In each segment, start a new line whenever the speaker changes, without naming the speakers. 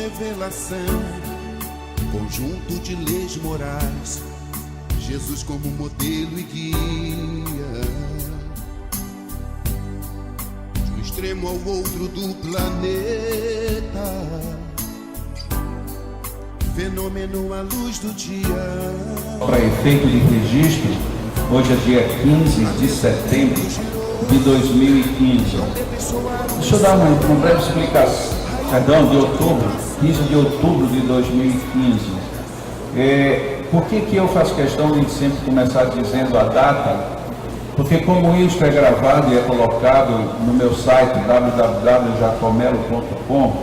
revelação, conjunto de leis morais, Jesus como modelo e guia, de um extremo ao outro do planeta, fenômeno à luz do dia.
Para efeito de registro, hoje é dia 15 de setembro de 2015. Deixa eu dar uma breve explicação. Perdão, de outubro, 15 de outubro de 2015. Por que eu faço questão de sempre começar dizendo a data? Porque como isso é gravado e é colocado no meu site www.jacomelo.com,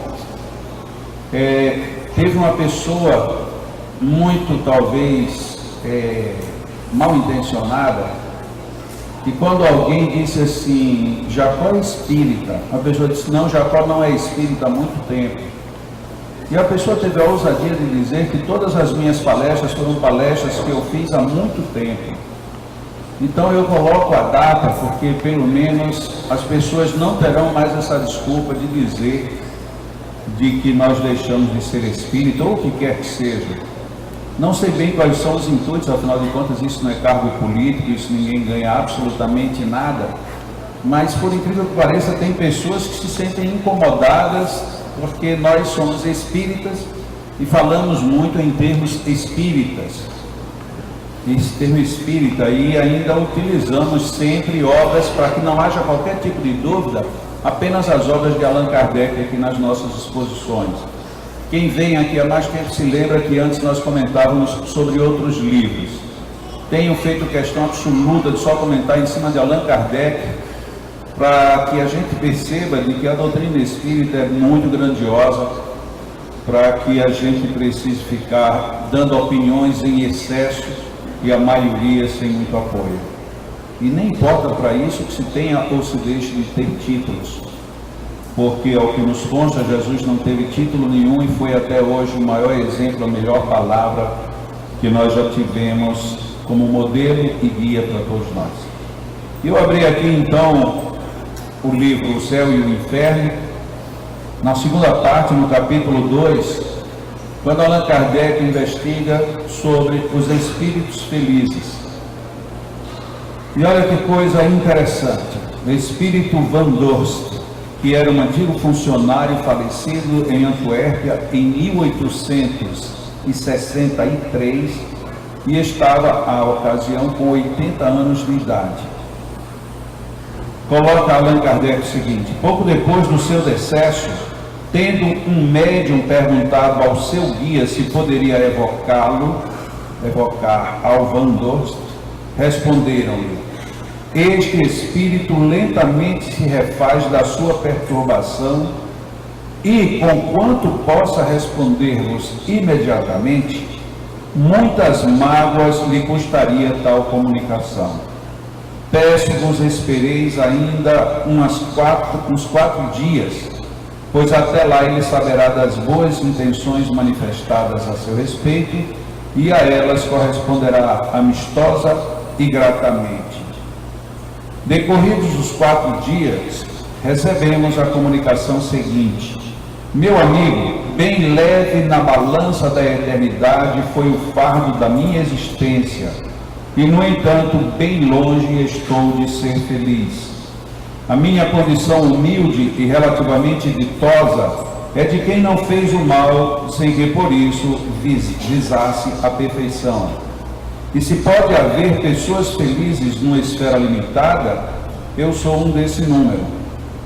teve uma pessoa muito, talvez, mal intencionada, e quando alguém disse assim, Jacó é espírita, a pessoa disse, não, Jacó não é espírita há muito tempo. E a pessoa teve a ousadia de dizer que todas as minhas palestras foram palestras que eu fiz há muito tempo. Então eu coloco a data porque pelo menos as pessoas não terão mais essa desculpa de dizer de que nós deixamos de ser espírita ou o que quer que seja. Não sei bem quais são os intuitos, afinal de contas isso não é cargo político, isso ninguém ganha absolutamente nada, mas por incrível que pareça tem pessoas que se sentem incomodadas porque nós somos espíritas e falamos muito em termos espíritas, esse termo espírita, e ainda utilizamos sempre obras para que não haja qualquer tipo de dúvida, apenas as obras de Allan Kardec aqui nas nossas exposições. Quem vem aqui há mais tempo se lembra que antes nós comentávamos sobre outros livros. Tenho feito questão absoluta de só comentar em cima de Allan Kardec, para que a gente perceba de que a doutrina espírita é muito grandiosa, para que a gente precise ficar dando opiniões em excesso e a maioria sem muito apoio. E nem importa para isso que se tenha ou se deixe de ter títulos, porque ao que nos consta, Jesus não teve título nenhum e foi até hoje o maior exemplo, a melhor palavra que nós já tivemos como modelo e guia para todos nós. Eu abri aqui então o livro O Céu e o Inferno, na segunda parte, no capítulo 2, quando Allan Kardec investiga sobre os espíritos felizes. E olha que coisa interessante, o espírito Van Dorst, que era um antigo funcionário falecido em Antuérpia em 1863 e estava, à ocasião, com 80 anos de idade. Coloca Allan Kardec o seguinte: pouco depois do seu decesso, tendo um médium perguntado ao seu guia se poderia evocar ao Van Dorst, responderam-lhe: este espírito lentamente se refaz da sua perturbação e, conquanto possa responder-vos imediatamente, muitas mágoas lhe custaria tal comunicação. Peço-vos espereis ainda uns 4 dias, pois até lá ele saberá das boas intenções manifestadas a seu respeito e a elas corresponderá amistosa e gratamente. Decorridos os 4 dias, recebemos a comunicação seguinte: meu amigo, bem leve na balança da eternidade foi o fardo da minha existência, e no entanto bem longe estou de ser feliz. A minha condição humilde e relativamente ditosa é de quem não fez o mal sem que por isso visasse a perfeição. E se pode haver pessoas felizes numa esfera limitada, eu sou um desse número.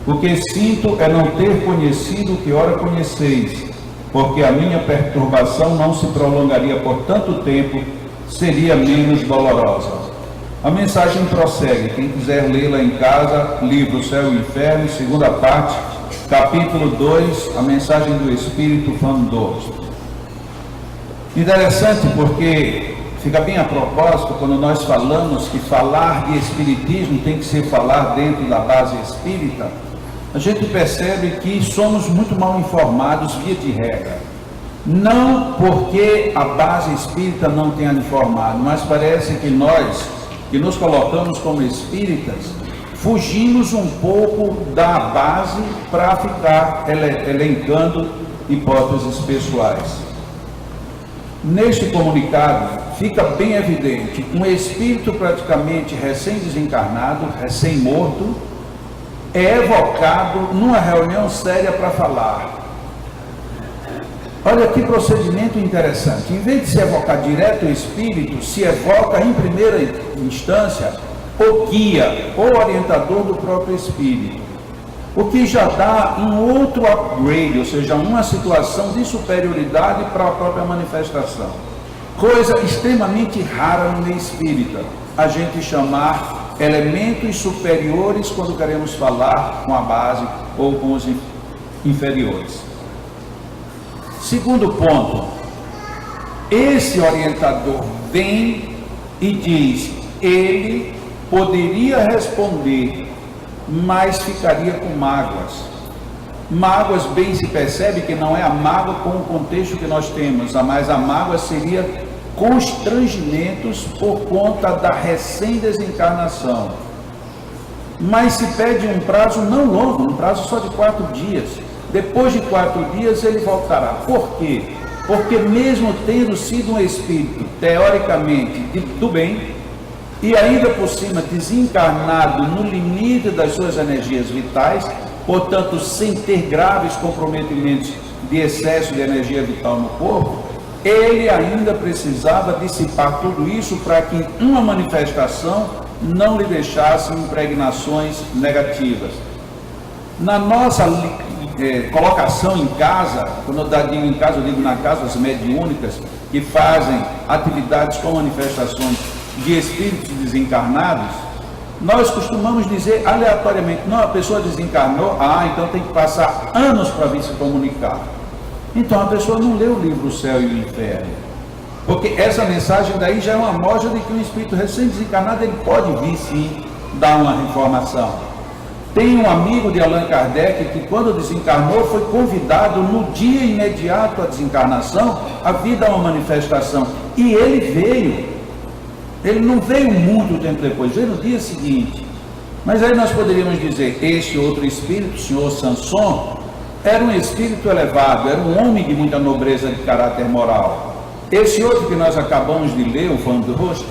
O que sinto é não ter conhecido o que ora conheceis, porque a minha perturbação não se prolongaria por tanto tempo, seria menos dolorosa. A mensagem prossegue, quem quiser lê-la em casa, livro O Céu e o Inferno, segunda parte, capítulo 2, a mensagem do Espírito Van Dorst. Interessante porque fica bem a propósito quando nós falamos que falar de espiritismo tem que ser falar dentro da base espírita. A gente percebe que somos muito mal informados via de regra. Não porque a base espírita não tenha informado, mas parece que nós, que nos colocamos como espíritas, fugimos um pouco da base para ficar elencando hipóteses pessoais. Neste comunicado, fica bem evidente um espírito praticamente recém-desencarnado, recém-morto, é evocado numa reunião séria para falar. Olha que procedimento interessante. Em vez de se evocar direto o espírito, se evoca em primeira instância o guia, o orientador do próprio espírito. O que já dá um outro upgrade, ou seja, uma situação de superioridade para a própria manifestação. Coisa extremamente rara no meio espírita, a gente chamar elementos superiores quando queremos falar com a base ou com os inferiores. Segundo ponto, esse orientador vem e diz, ele poderia responder, mas ficaria com mágoas. Mágoas, bem se percebe que não é a mágoa com o contexto que nós temos, mas a mágoa seria constrangimentos por conta da recém-desencarnação. Mas se pede um prazo não longo, um prazo só de 4 dias. Depois de 4 dias ele voltará. Por quê? Porque mesmo tendo sido um espírito, teoricamente, do bem, e ainda por cima desencarnado no limite das suas energias vitais, portanto sem ter graves comprometimentos de excesso de energia vital no corpo, ele ainda precisava dissipar tudo isso para que uma manifestação não lhe deixasse impregnações negativas. Na nossa colocação em casa, quando eu digo em casa, eu digo na casa, as mediúnicas que fazem atividades com manifestações de espíritos desencarnados, nós costumamos dizer aleatoriamente, não, a pessoa desencarnou, então tem que passar anos para vir se comunicar. Então a pessoa não leu o livro O Céu e o Inferno, porque essa mensagem daí já é uma amostra de que um espírito recém-desencarnado ele pode vir sim dar uma informação. Tem um amigo de Allan Kardec que quando desencarnou foi convidado no dia imediato à desencarnação a vir dar uma manifestação, e ele veio. Ele não veio muito tempo depois, veio no dia seguinte. Mas aí nós poderíamos dizer, este outro espírito, o senhor Sanson, era um espírito elevado, era um homem de muita nobreza de caráter moral. Esse outro que nós acabamos de ler, o Van Drost,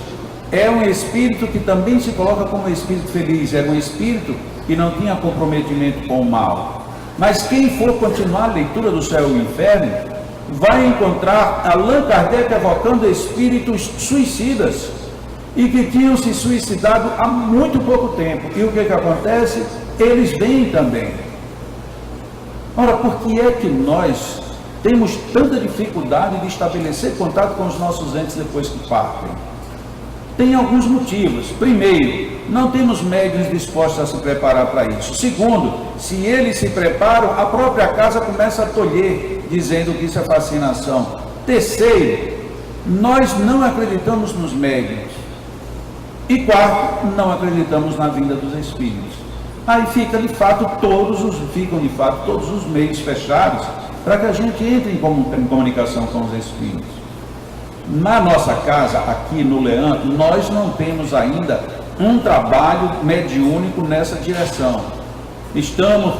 é um espírito que também se coloca como um espírito feliz, era um espírito que não tinha comprometimento com o mal. Mas quem for continuar a leitura do Céu e o Inferno, vai encontrar Allan Kardec evocando espíritos suicidas, e que tinham se suicidado há muito pouco tempo. E o que acontece? Eles vêm também. Ora, por que é que nós temos tanta dificuldade de estabelecer contato com os nossos entes depois que partem? Tem alguns motivos. Primeiro, não temos médiuns dispostos a se preparar para isso. Segundo, se eles se preparam, a própria casa começa a tolher, dizendo que isso é fascinação. Terceiro, nós não acreditamos nos médiuns. E quarto, não acreditamos na vinda dos espíritos. Aí ficam de fato todos os meios fechados para que a gente entre em comunicação com os espíritos. Na nossa casa, aqui no Leandro, nós não temos ainda um trabalho mediúnico nessa direção. Estamos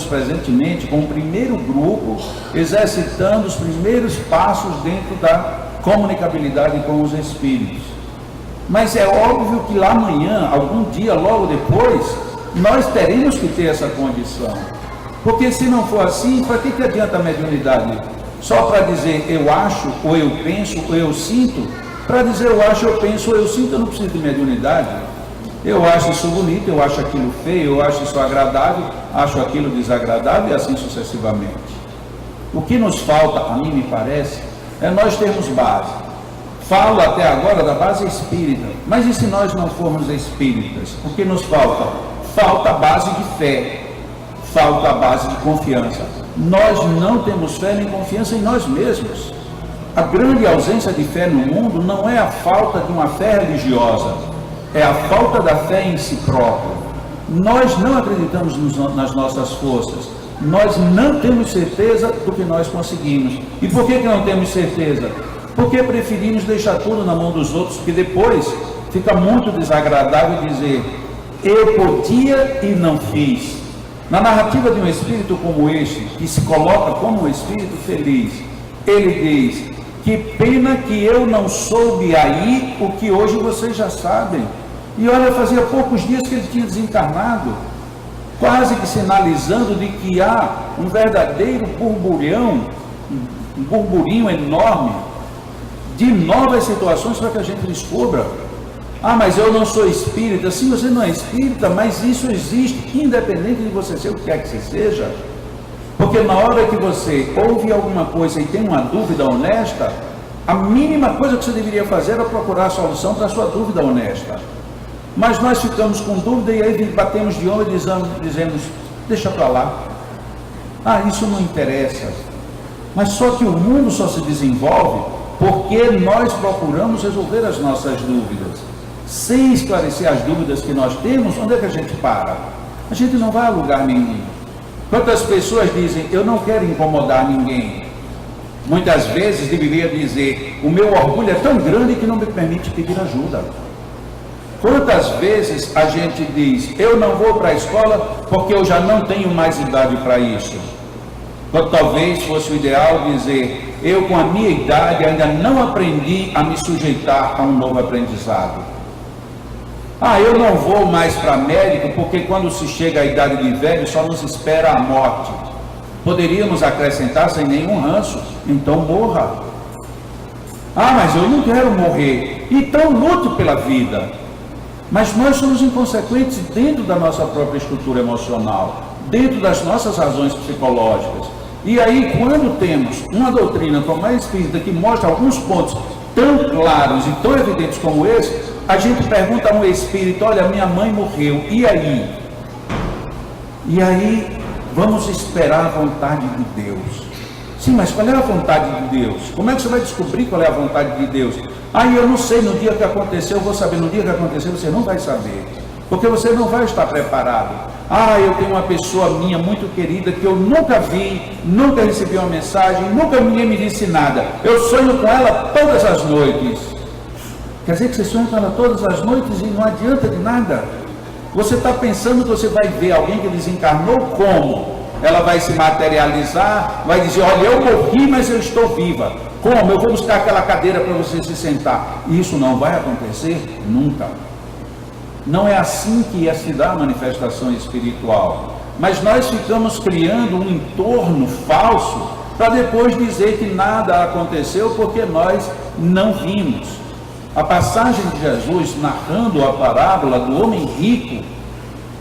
presentemente com o primeiro grupo exercitando os primeiros passos dentro da comunicabilidade com os espíritos. Mas é óbvio que lá amanhã, algum dia, logo depois, nós teremos que ter essa condição. Porque se não for assim, para que adianta a mediunidade? Só para dizer eu acho, ou eu penso, ou eu sinto? Para dizer eu acho, eu penso, ou eu sinto, eu não preciso de mediunidade. Eu acho isso bonito, eu acho aquilo feio, eu acho isso agradável, acho aquilo desagradável e assim sucessivamente. O que nos falta, a mim me parece, é nós termos base. Falo até agora da base espírita, mas e se nós não formos espíritas? O que nos falta? Falta a base de fé, falta a base de confiança. Nós não temos fé nem confiança em nós mesmos. A grande ausência de fé no mundo não é a falta de uma fé religiosa, é a falta da fé em si próprio. Nós não acreditamos nas nossas forças, nós não temos certeza do que nós conseguimos. E por que não temos certeza? Porque preferimos deixar tudo na mão dos outros, porque depois fica muito desagradável dizer eu podia e não fiz, Na narrativa de um espírito como este, que se coloca como um espírito feliz, ele diz: que pena que eu não soube aí o que hoje vocês já sabem. E olha, fazia poucos dias que ele tinha desencarnado, quase que sinalizando de que há um verdadeiro borbulhão, um burburinho enorme de novas situações para que a gente descubra. Ah, mas eu não sou espírita. Sim, você não é espírita, mas isso existe, independente de você ser o que quer que você seja. Porque na hora que você ouve alguma coisa e tem uma dúvida honesta, a mínima coisa que você deveria fazer era procurar a solução para a sua dúvida honesta. Mas nós ficamos com dúvida e aí batemos de ombro e dizemos: deixa para lá. Ah, isso não interessa. Mas só que o mundo só se desenvolve porque nós procuramos resolver as nossas dúvidas. Sem esclarecer as dúvidas que nós temos, onde é que a gente para? A gente não vai a lugar nenhum. Quantas pessoas dizem: eu não quero incomodar ninguém? Muitas vezes deveria dizer: o meu orgulho é tão grande que não me permite pedir ajuda. Quantas vezes a gente diz: eu não vou para a escola porque eu já não tenho mais idade para isso? Quando talvez fosse o ideal dizer: eu com a minha idade ainda não aprendi a me sujeitar a um novo aprendizado. Ah, eu não vou mais para médico porque quando se chega à idade de velho só nos espera a morte. Poderíamos acrescentar sem nenhum ranço: então morra. Ah, mas eu não quero morrer. Então lute pela vida. Mas nós somos inconsequentes dentro da nossa própria estrutura emocional, dentro das nossas razões psicológicas. E aí, quando temos uma doutrina como a espírita que mostra alguns pontos tão claros e tão evidentes como esse, a gente pergunta a um espírito: olha, minha mãe morreu, e aí? E aí, vamos esperar a vontade de Deus. Sim, mas qual é a vontade de Deus? Como é que você vai descobrir qual é a vontade de Deus? Ah, eu não sei, no dia que aconteceu, eu vou saber. No dia que acontecer, você não vai saber, porque você não vai estar preparado. Ah, eu tenho uma pessoa minha muito querida que eu nunca vi, nunca recebi uma mensagem, nunca ninguém me disse nada. Eu sonho com ela todas as noites. Quer dizer que você sonha com ela todas as noites e não adianta de nada? Você está pensando que você vai ver alguém que desencarnou como? Ela vai se materializar, vai dizer: olha, eu morri, mas eu estou viva. Como? Eu vou buscar aquela cadeira para você se sentar. Isso não vai acontecer nunca. Não é assim que ia se dar a manifestação espiritual. Mas nós ficamos criando um entorno falso para depois dizer que nada aconteceu porque nós não vimos. A passagem de Jesus narrando a parábola do homem rico,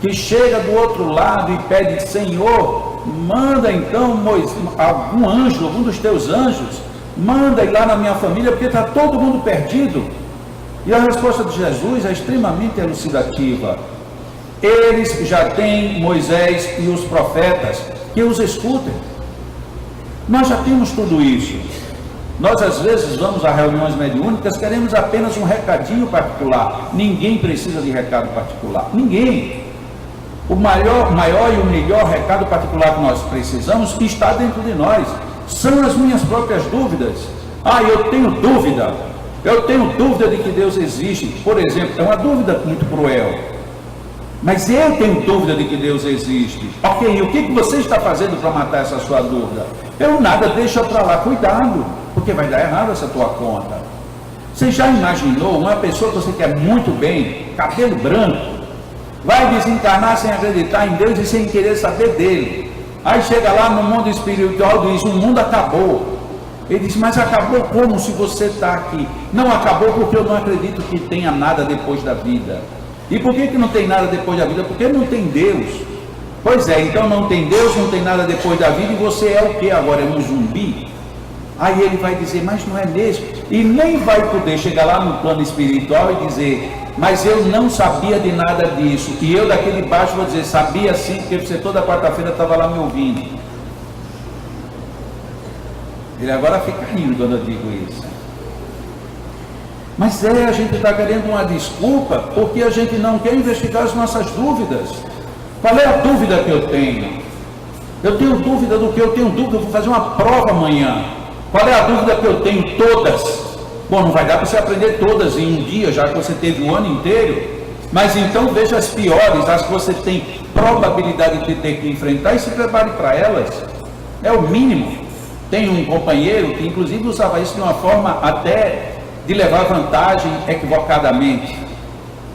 que chega do outro lado e pede: Senhor, manda então algum anjo, algum dos teus anjos, manda ir lá na minha família, porque está todo mundo perdido. E a resposta de Jesus é extremamente elucidativa. Eles já têm Moisés e os profetas, que os escutem. Nós já temos tudo isso. Nós às vezes vamos a reuniões mediúnicas, queremos apenas um recadinho particular. Ninguém precisa de recado particular, ninguém. O maior e o melhor recado particular que nós precisamos está dentro de nós. São as minhas próprias dúvidas. Ah, eu tenho dúvida de que Deus existe, por exemplo. É uma dúvida muito cruel, mas eu tenho dúvida de que Deus existe. Ok, e o que você está fazendo para matar essa sua dúvida? Eu nada, deixa para lá, cuidado, porque vai dar errado essa tua conta. Você já imaginou uma pessoa que você quer muito bem, cabelo branco, vai desencarnar sem acreditar em Deus e sem querer saber dele? Aí chega lá no mundo espiritual e diz: o mundo acabou. Ele diz: mas acabou como se você está aqui? Não acabou porque eu não acredito que tenha nada depois da vida. E por que não tem nada depois da vida? Porque não tem Deus. Pois é, então não tem Deus, não tem nada depois da vida, e você é o que agora? É um zumbi? Aí ele vai dizer: mas não é mesmo? E nem vai poder chegar lá no plano espiritual e dizer: mas eu não sabia de nada disso. E eu daqui de baixo vou dizer: sabia sim, porque você toda quarta-feira estava lá me ouvindo. Ele agora fica rindo quando eu digo isso. Mas a gente está querendo uma desculpa porque a gente não quer investigar as nossas dúvidas. Qual é a dúvida que eu tenho? Eu tenho dúvida do que eu tenho dúvida, eu vou fazer uma prova amanhã. Qual é a dúvida que eu tenho? Todas. Bom, não vai dar para você aprender todas em um dia, já que você teve um ano inteiro. Mas então veja as piores, as que você tem probabilidade de ter que enfrentar e se prepare para elas. É o mínimo. Tem um companheiro que inclusive usava isso de uma forma até de levar vantagem equivocadamente.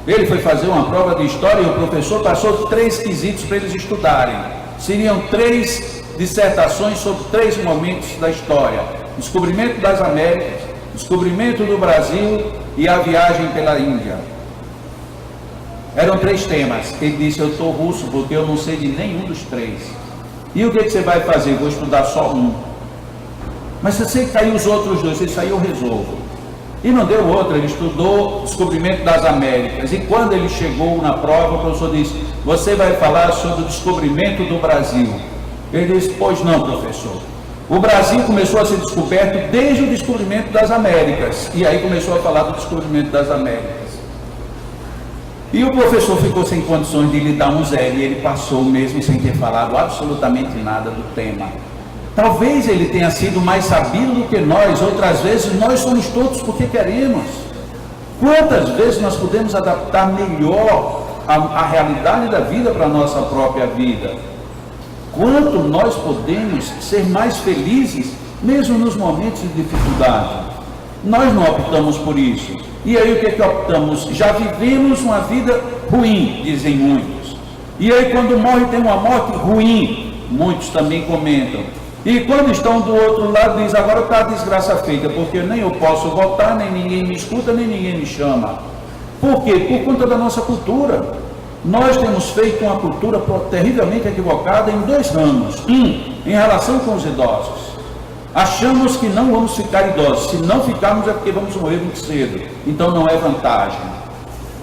Ele foi fazer uma prova de história e o professor passou 3 quesitos para eles estudarem. Seriam 3 dissertações sobre 3 momentos da história: descobrimento das Américas, descobrimento do Brasil e a viagem pela Índia. Eram 3 temas. Ele disse: eu estou russo porque eu não sei de nenhum dos 3. E o que você vai fazer? Vou estudar só um. Mas se você cair os outros 2, se sair eu resolvo. E não deu outra, ele estudou descobrimento das Américas. E quando ele chegou na prova, o professor disse: você vai falar sobre o descobrimento do Brasil. Ele disse: pois não, professor. O Brasil começou a ser descoberto desde o descobrimento das Américas. E aí começou a falar do descobrimento das Américas. E o professor ficou sem condições de lhe dar um 0, e ele passou mesmo sem ter falado absolutamente nada do tema. Talvez ele tenha sido mais sabido do que nós. Outras vezes nós somos todos porque queremos. Quantas vezes nós podemos adaptar melhor a realidade da vida para a nossa própria vida? Quanto nós podemos ser mais felizes mesmo nos momentos de dificuldade? Nós não optamos por isso. E aí o que é que optamos? Já vivemos uma vida ruim, dizem muitos. E aí quando morre tem uma morte ruim, muitos também comentam. E quando estão do outro lado, diz: agora está a desgraça feita, porque nem eu posso votar, nem ninguém me escuta, nem ninguém me chama. Por quê? Por conta da nossa cultura. Nós temos feito uma cultura terrivelmente equivocada em 2 ramos. Em relação com os idosos. Achamos que não vamos ficar idosos. Se não ficarmos é porque vamos morrer muito cedo. Então não é vantagem.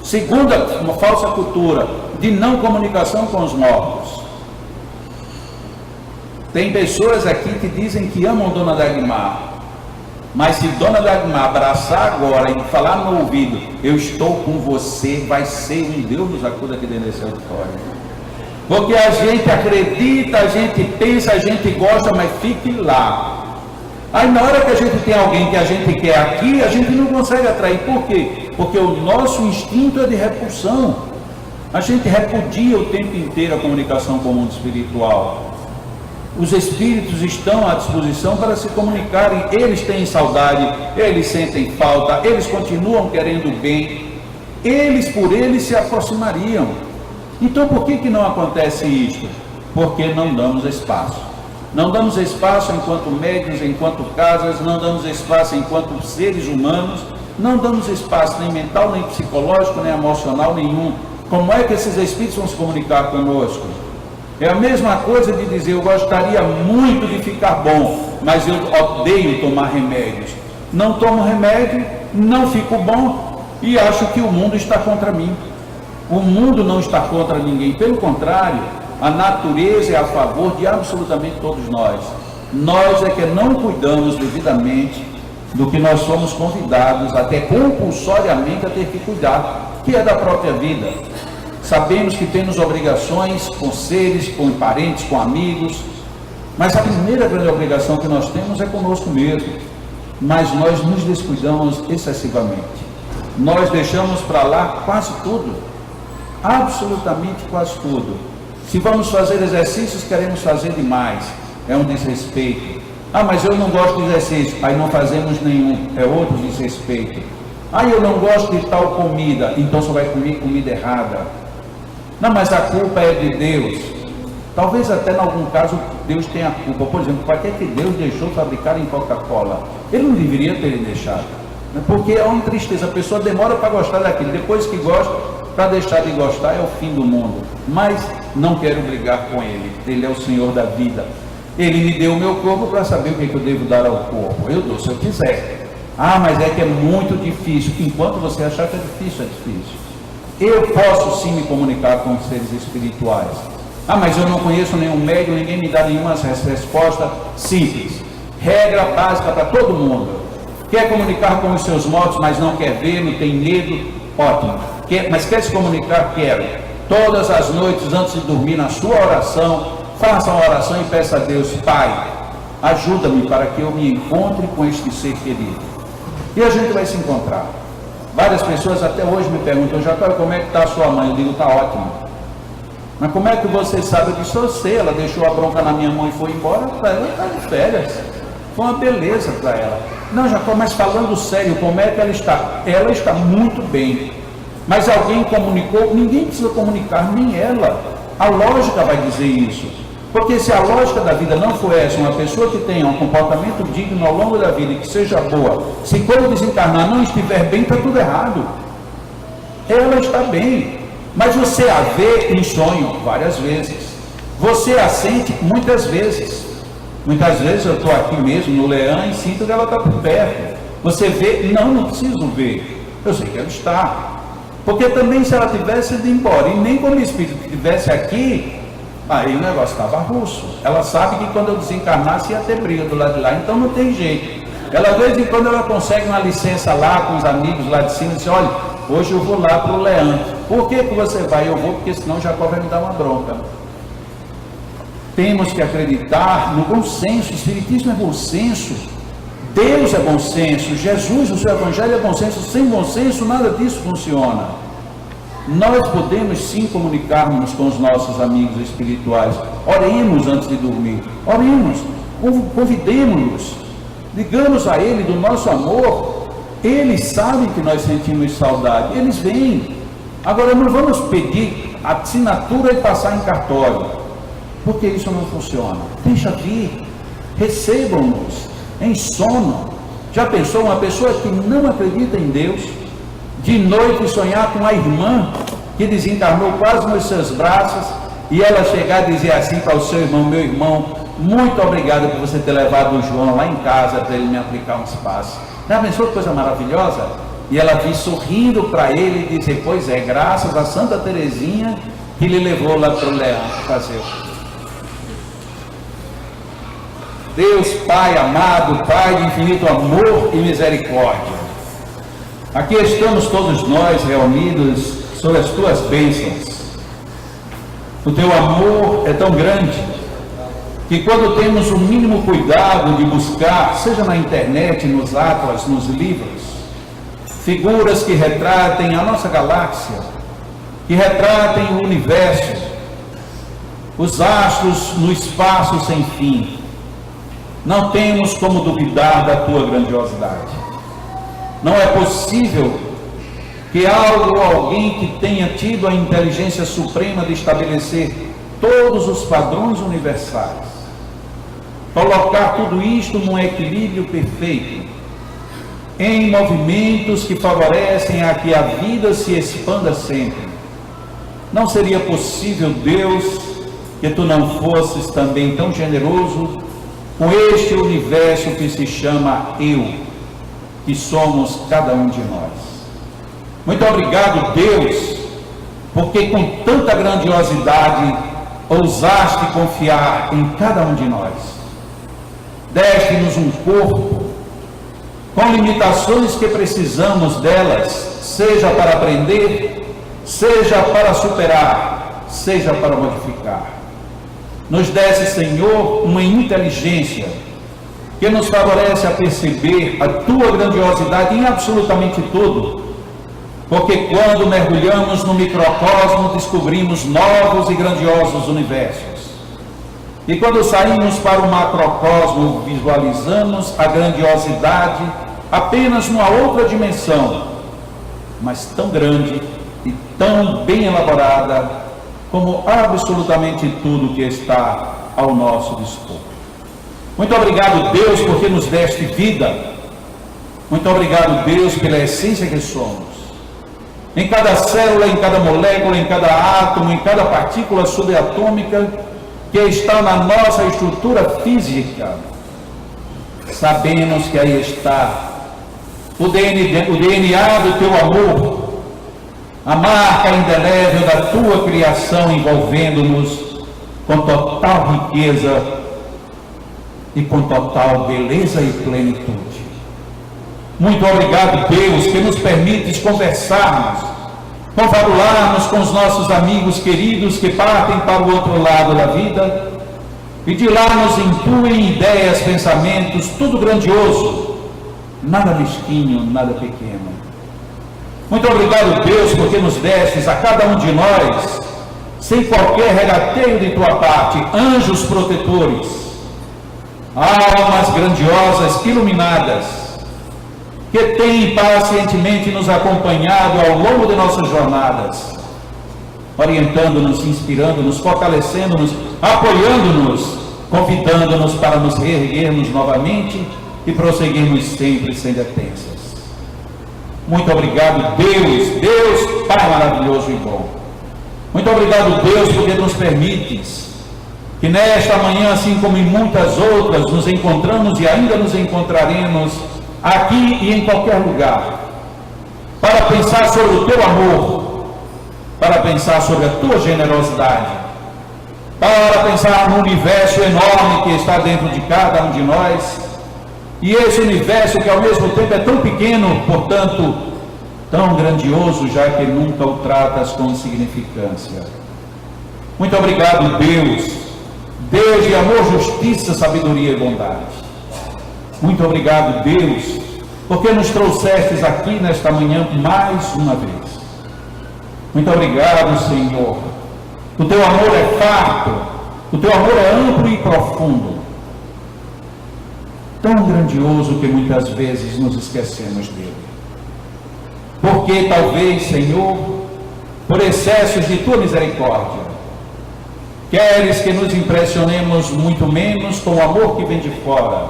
Segunda, uma falsa cultura de não comunicação com os mortos. Tem pessoas aqui que dizem que amam Dona Dagmar, mas se Dona Dagmar abraçar agora e falar no ouvido: eu estou com você, vai ser um Deus nos acuda aqui dentro desse auditório. Porque a gente acredita, a gente pensa, a gente gosta, mas fique lá. Aí na hora que a gente tem alguém que a gente quer aqui, a gente não consegue atrair. Por quê? Porque o nosso instinto é de repulsão. A gente repudia o tempo inteiro a comunicação com o mundo espiritual. Os espíritos estão à disposição para se comunicarem. Eles têm saudade, eles sentem falta, eles continuam querendo o bem. Eles por eles se aproximariam. Então por que não acontece isso? Porque não damos espaço. Não damos espaço enquanto médiuns, enquanto casas, não damos espaço enquanto seres humanos, não damos espaço nem mental, nem psicológico, nem emocional nenhum. Como é que esses espíritos vão se comunicar conosco? É a mesma coisa de dizer: eu gostaria muito de ficar bom, mas eu odeio tomar remédios. Não tomo remédio, não fico bom e acho que o mundo está contra mim. O mundo não está contra ninguém, pelo contrário, a natureza é a favor de absolutamente todos nós. Nós é que não cuidamos devidamente do que nós somos convidados, até compulsoriamente, a ter que cuidar, que é da própria vida. Sabemos que temos obrigações com seres, com parentes, com amigos, mas a primeira grande obrigação que nós temos é conosco mesmo. Mas nós nos descuidamos excessivamente. Nós deixamos para lá quase tudo, absolutamente quase tudo. Se vamos fazer exercícios, queremos fazer demais, é um desrespeito. Ah, mas eu não gosto de exercício, aí não fazemos nenhum, é outro desrespeito. Ah, eu não gosto de tal comida, então só vai comer comida errada. Não, mas a culpa é de Deus. Talvez até em algum caso Deus tenha a culpa. Por exemplo, para que Deus deixou fabricar em Coca-Cola? Ele não deveria ter deixado. Porque é uma tristeza, a pessoa demora para gostar daquilo. Depois que gosta, para deixar de gostar é o fim do mundo. Mas não quero brigar com Ele. Ele é o Senhor da vida. Ele me deu o meu corpo para saber o que eu devo dar ao corpo. Eu dou se eu quiser. Ah, mas é que é muito difícil. Enquanto você achar que é difícil, é difícil. Eu posso sim me comunicar com os seres espirituais. Ah, mas eu não conheço nenhum médium, ninguém me dá nenhuma resposta simples. Regra básica para todo mundo. Quer comunicar com os seus mortos, mas não quer ver, não tem medo? Ótimo. Mas quer se comunicar? Quero. Todas as noites, antes de dormir, na sua oração, faça uma oração e peça a Deus: Pai, ajuda-me para que eu me encontre com este ser querido. E a gente vai se encontrar. Várias pessoas até hoje me perguntam: Jacó, como é que está a sua mãe? Eu digo: está ótimo. Mas como é que você sabe? Eu disse: eu sei, ela deixou a bronca na minha mão e foi embora. Para ela está de férias. Foi uma beleza para ela. Não, Jacó, mas falando sério, como é que ela está? Ela está muito bem. Mas alguém comunicou? Ninguém precisa comunicar, nem ela. A lógica vai dizer isso. Porque se a lógica da vida não for essa, uma pessoa que tenha um comportamento digno ao longo da vida e que seja boa, se quando desencarnar não estiver bem, está tudo errado. Ela está bem. Mas você a vê em sonho várias vezes. Você a sente muitas vezes. Muitas vezes eu estou aqui mesmo no Leão e sinto que ela está por perto. Você vê? Não preciso ver. Eu sei que ela está. Porque também se ela tivesse ido embora e nem como espírito estivesse aqui, aí o negócio estava russo. Ela sabe que quando eu desencarnasse ia ter briga do lado de lá, então não tem jeito. Ela, de vez em quando, ela consegue uma licença lá com os amigos lá de cima e diz: olha, hoje eu vou lá para o Leão. Por que você vai? Eu vou porque senão Jacó vai me dar uma bronca. Temos que acreditar no bom senso. O Espiritismo é bom senso. Deus é bom senso. Jesus, o seu Evangelho é bom senso. Sem bom senso nada disso funciona. Nós podemos sim comunicarmos com os nossos amigos espirituais. Oremos antes de dormir. Oremos. Convidemos-nos. Digamos a Ele do nosso amor. Eles sabem que nós sentimos saudade. Eles vêm. Agora não vamos pedir assinatura e passar em cartório, porque isso não funciona. Deixa vir. Recebam-nos em sono. Já pensou uma pessoa que não acredita em Deus, de noite sonhar com a irmã que desencarnou quase nos seus braços, e ela chegar e dizer assim para o seu irmão: meu irmão, muito obrigado por você ter levado o João lá em casa para ele me aplicar uns passos. Já pensou que coisa maravilhosa? E ela vir sorrindo para ele e dizer: pois é, graças a Santa Teresinha que lhe levou lá para o Leão fazer. Deus Pai amado, Pai de infinito amor e misericórdia, aqui estamos todos nós reunidos sob as tuas bênçãos. O teu amor é tão grande que quando temos o mínimo cuidado de buscar, seja na internet, nos atlas, nos livros, figuras que retratem a nossa galáxia, que retratem o universo, os astros no espaço sem fim, não temos como duvidar da tua grandiosidade. Não é possível que algo ou alguém que tenha tido a inteligência suprema de estabelecer todos os padrões universais, colocar tudo isto num equilíbrio perfeito, em movimentos que favorecem a que a vida se expanda sempre. Não seria possível, Deus, que tu não fosses também tão generoso com este universo que se chama eu, que somos cada um de nós. Muito obrigado, Deus, porque com tanta grandiosidade ousaste confiar em cada um de nós. Deste-nos um corpo com limitações que precisamos delas, seja para aprender, seja para superar, seja para modificar. Nos desse, Senhor, uma inteligência que nos favorece a perceber a tua grandiosidade em absolutamente tudo, porque quando mergulhamos no microcosmo, descobrimos novos e grandiosos universos. E quando saímos para o macrocosmo, visualizamos a grandiosidade apenas numa outra dimensão, mas tão grande e tão bem elaborada como absolutamente tudo que está ao nosso dispor. Muito obrigado, Deus, porque nos deste vida. Muito obrigado, Deus, pela essência que somos. Em cada célula, em cada molécula, em cada átomo, em cada partícula subatômica que está na nossa estrutura física, sabemos que aí está o DNA do teu amor, a marca indelével da tua criação, envolvendo-nos com total riqueza e com total beleza e plenitude. Muito obrigado, Deus, que nos permites conversarmos, confabularmos com os nossos amigos queridos que partem para o outro lado da vida, e de lá nos intuem ideias, pensamentos, tudo grandioso, nada mesquinho, nada pequeno. Muito obrigado, Deus, porque nos destes a cada um de nós, sem qualquer regateio de tua parte, anjos protetores, almas grandiosas, iluminadas, que têm pacientemente nos acompanhado ao longo de nossas jornadas, orientando-nos, inspirando-nos, fortalecendo-nos, apoiando-nos, convidando-nos para nos reerguermos novamente e prosseguirmos sempre sem detenças. Muito obrigado, Deus Pai maravilhoso e bom. Muito obrigado, Deus, porque nos permites que nesta manhã, assim como em muitas outras, nos encontramos e ainda nos encontraremos aqui e em qualquer lugar, para pensar sobre o teu amor, para pensar sobre a tua generosidade, para pensar no universo enorme que está dentro de cada um de nós, e esse universo que ao mesmo tempo é tão pequeno, portanto, tão grandioso, já que nunca o tratas com insignificância. Muito obrigado, Deus de amor, justiça, sabedoria e bondade. Muito obrigado, Deus, porque nos trouxestes aqui nesta manhã mais uma vez. Muito obrigado, Senhor. O teu amor é farto, o teu amor é amplo e profundo, tão grandioso que muitas vezes nos esquecemos dele. Porque talvez, Senhor, por excessos de tua misericórdia, queres que nos impressionemos muito menos com o amor que vem de fora,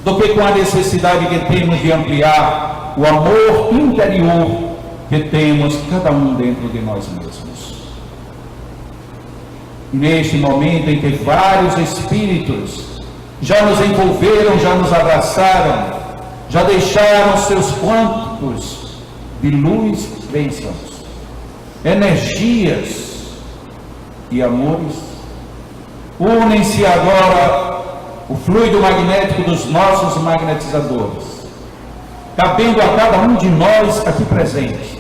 do que com a necessidade que temos de ampliar o amor interior que temos cada um dentro de nós mesmos. E neste momento em que vários espíritos já nos envolveram, já nos abraçaram, já deixaram seus campos de luz, bênçãos, energias e amores, unem-se agora o fluido magnético dos nossos magnetizadores, cabendo a cada um de nós aqui presente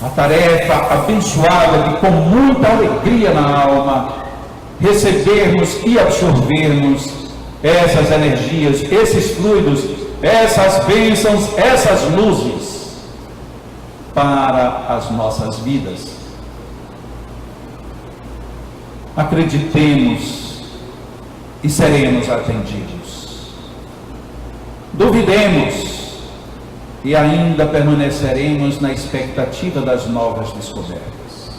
a tarefa abençoada de, com muita alegria na alma, recebermos e absorvermos essas energias, esses fluidos, essas bênçãos, essas luzes para as nossas vidas. Acreditemos e seremos atendidos. Duvidemos e ainda permaneceremos na expectativa das novas descobertas.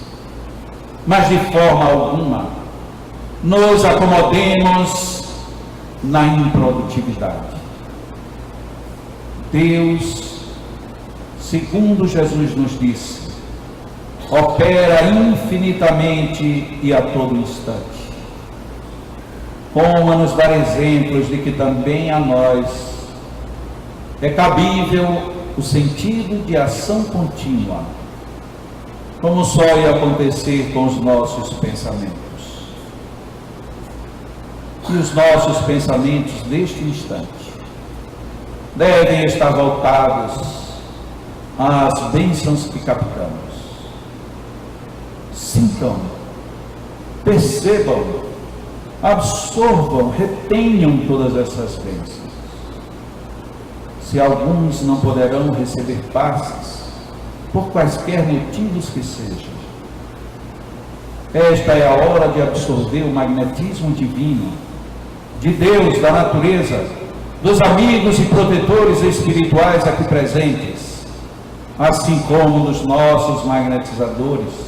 Mas de forma alguma nos acomodemos na improdutividade. Deus, segundo Jesus nos disse, opera infinitamente e a todo instante. Como a nos dar exemplos de que também a nós é cabível o sentido de ação contínua, como só ia acontecer com os nossos pensamentos. E os nossos pensamentos neste instante devem estar voltados às bênçãos que captamos. Sintam, percebam, absorvam, retenham todas essas bênçãos. Se alguns não poderão receber passes, por quaisquer motivos que sejam, esta é a hora de absorver o magnetismo divino, de Deus, da natureza, dos amigos e protetores espirituais aqui presentes, assim como dos nossos magnetizadores,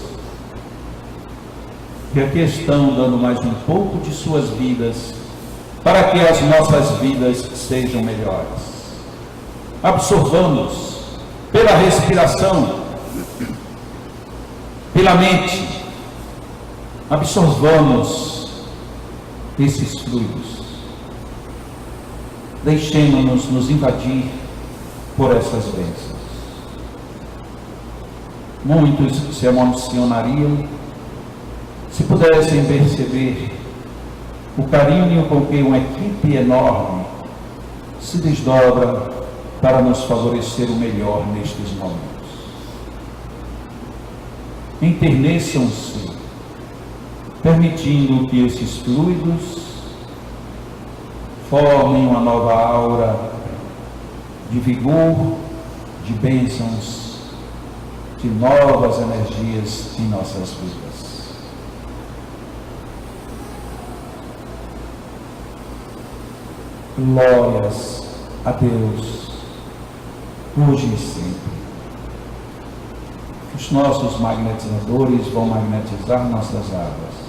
que aqui estão dando mais um pouco de suas vidas, para que as nossas vidas sejam melhores. Absorvamos pela respiração, pela mente, absorvamos esses fluidos. Deixemos-nos nos invadir por essas bênçãos. Muitos se emocionariam se pudessem perceber o carinho com que uma equipe enorme se desdobra para nos favorecer o melhor nestes momentos. Enterneçam-se, permitindo que esses fluidos formem uma nova aura de vigor, de bênçãos, de novas energias em nossas vidas. Glórias a Deus, hoje e sempre. Os nossos magnetizadores vão magnetizar nossas águas,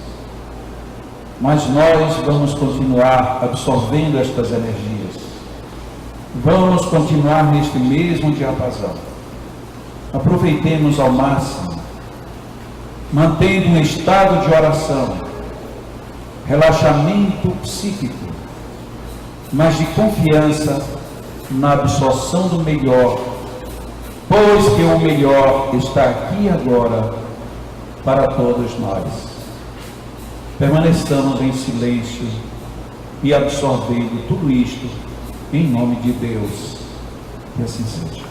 mas nós vamos continuar absorvendo estas energias. Vamos continuar neste mesmo diapasão. Aproveitemos ao máximo, mantendo um estado de oração, relaxamento psíquico, mas de confiança na absorção do melhor, pois que o melhor está aqui agora para todos nós. Permaneçamos em silêncio e absorvendo tudo isto em nome de Deus. Que assim seja.